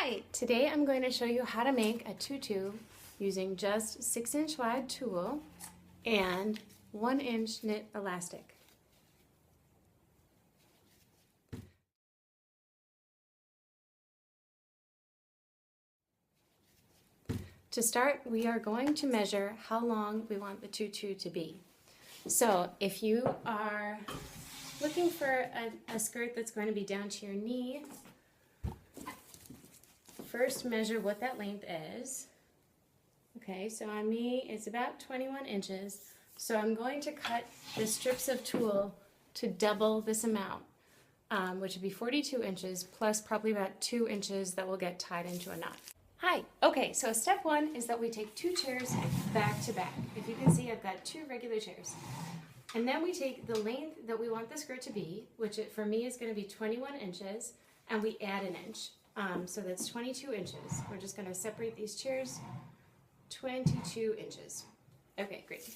Hi, today I'm going to show you how to make a tutu using just 6-inch wide tulle and 1-inch knit elastic. To start, we are going to measure how long we want the tutu to be. So if you are looking for a skirt that's going to be down to your knee, first measure what that length is. Okay, so on me it's about 21 inches. So I'm going to cut the strips of tulle to double this amount, which would be 42 inches plus probably about 2 inches that will get tied into a knot. Hi, okay, so step one is that we take 2 chairs back to back. If you can see, I've got 2 regular chairs. And then we take the length that we want the skirt to be, which for me is going to be 21 inches, and we add an inch. So that's 22 inches. We're just going to separate these chairs, 22 inches. Okay, great.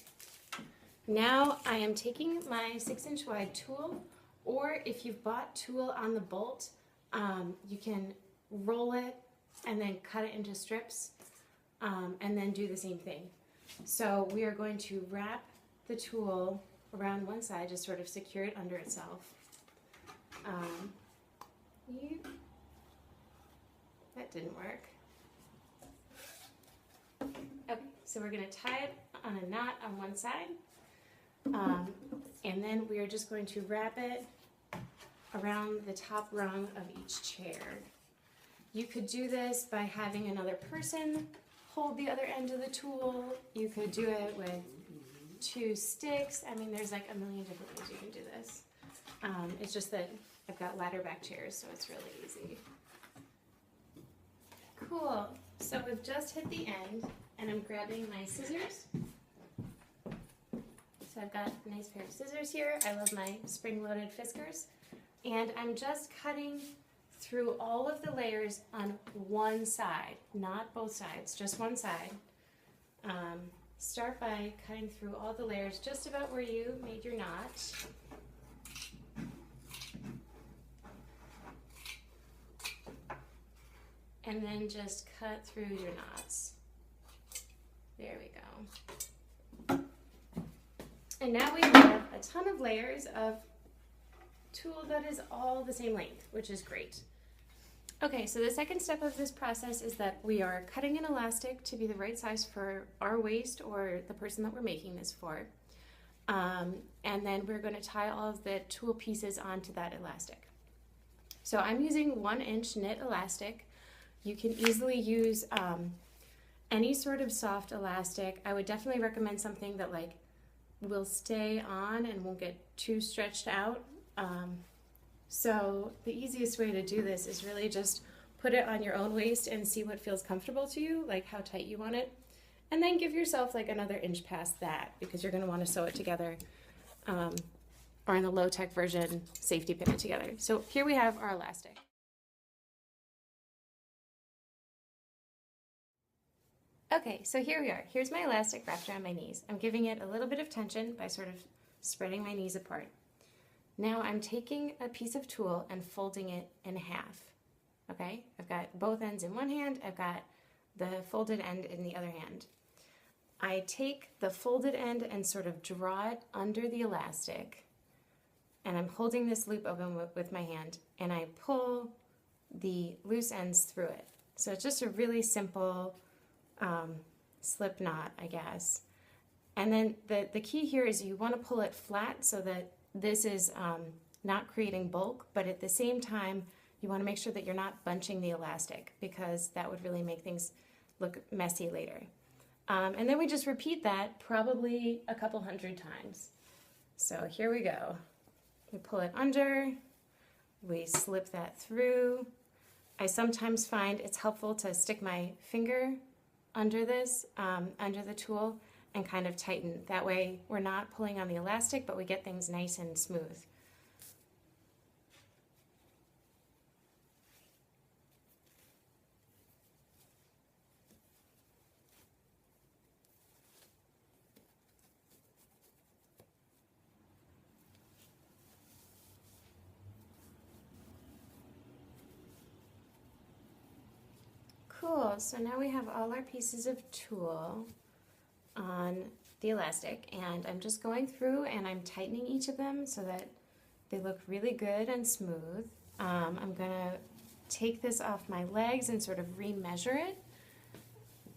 Now I am taking my 6-inch wide tulle, or if you've bought tulle on the bolt, you can roll it and then cut it into strips, and then do the same thing. So we are going to wrap the tulle around one side, just sort of secure it under itself. That didn't work. Okay, so we're going to tie it on a knot on one side, and then we are just going to wrap it around the top rung of each chair. You could do this by having another person hold the other end of the tulle. You could do it with 2 sticks. I mean, there's like a million different ways you can do this. It's just that I've got ladder back chairs, so it's really easy. Cool. So we've just hit the end, and I'm grabbing my scissors. So I've got a nice pair of scissors here. I love my spring-loaded Fiskars. And I'm just cutting through all of the layers on one side, not both sides, just one side. Start by cutting through all the layers just about where you made your knot. And then just cut through your knots. There we go. And now we have a ton of layers of tulle that is all the same length, which is great. Okay, so the second step of this process is that we are cutting an elastic to be the right size for our waist or the person that we're making this for. And then we're going to tie all of the tulle pieces onto that elastic. So I'm using 1-inch knit elastic. You can easily use any sort of soft elastic. I would definitely recommend something that like will stay on and won't get too stretched out. So the easiest way to do this is really just put it on your own waist and see what feels comfortable to you, like how tight you want it. And then give yourself like another inch past that because you're going to want to sew it together, or in the low-tech version, safety pin it together. So here we have our elastic. Okay, so here we are. Here's my elastic wrapped around my knees. I'm giving it a little bit of tension by sort of spreading my knees apart. Now I'm taking a piece of tulle and folding it in half. Okay, I've got both ends in one hand, I've got the folded end in the other hand. I take the folded end and sort of draw it under the elastic, and I'm holding this loop open with my hand, and I pull the loose ends through it. So it's just a really simple slip knot, I guess. And then the key here is you want to pull it flat so that this is not creating bulk, but at the same time you want to make sure that you're not bunching the elastic because that would really make things look messy later. And then we just repeat that probably a couple hundred times. So here we go. We pull it under, we slip that through. I sometimes find it's helpful to stick my finger under this, under the tulle, and kind of tighten. That way we're not pulling on the elastic, but we get things nice and smooth. Cool, so now we have all our pieces of tulle on the elastic, and I'm just going through and I'm tightening each of them so that they look really good and smooth. I'm gonna take this off my legs and sort of re-measure it,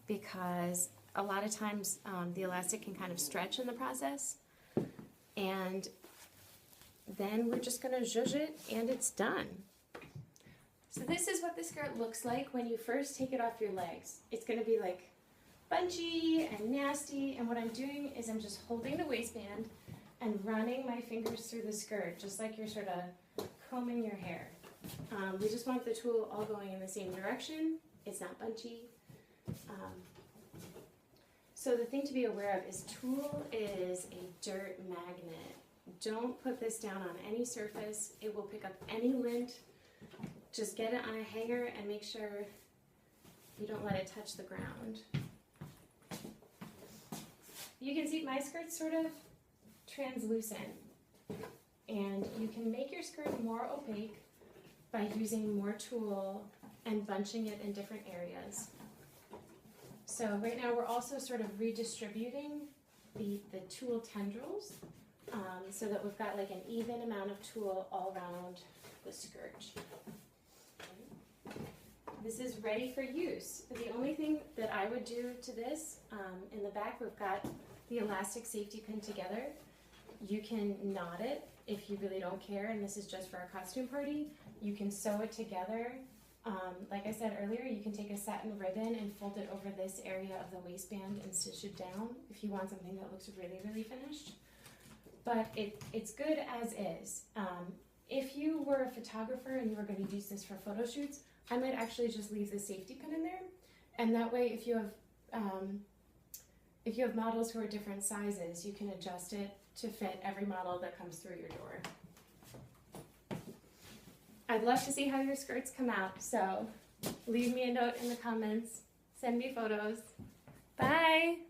because a lot of times the elastic can kind of stretch in the process. And then we're just gonna zhuzh it and it's done. So this is what the skirt looks like when you first take it off your legs. It's gonna be like bunchy and nasty, and what I'm doing is I'm just holding the waistband and running my fingers through the skirt, just like you're sort of combing your hair. We just want the tulle all going in the same direction. It's not bunchy. So the thing to be aware of is tulle is a dirt magnet. Don't put this down on any surface. It will pick up any lint. Just get it on a hanger and make sure you don't let it touch the ground. You can see my skirt's sort of translucent, and you can make your skirt more opaque by using more tulle and bunching it in different areas. So right now we're also sort of redistributing the tulle tendrils so that we've got like an even amount of tulle all around the skirt. This is ready for use. The only thing that I would do to this, in the back we've got the elastic safety pin together. You can knot it if you really don't care, and this is just for a costume party. You can sew it together. Like I said earlier, you can take a satin ribbon and fold it over this area of the waistband and stitch it down if you want something that looks really, really finished. But it's good as is. If you were a photographer and you were going to use this for photo shoots, I might actually just leave the safety pin in there, and that way if you have models who are different sizes, you can adjust it to fit every model that comes through your door. I'd love to see how your skirts come out, so leave me a note in the comments, send me photos. Bye!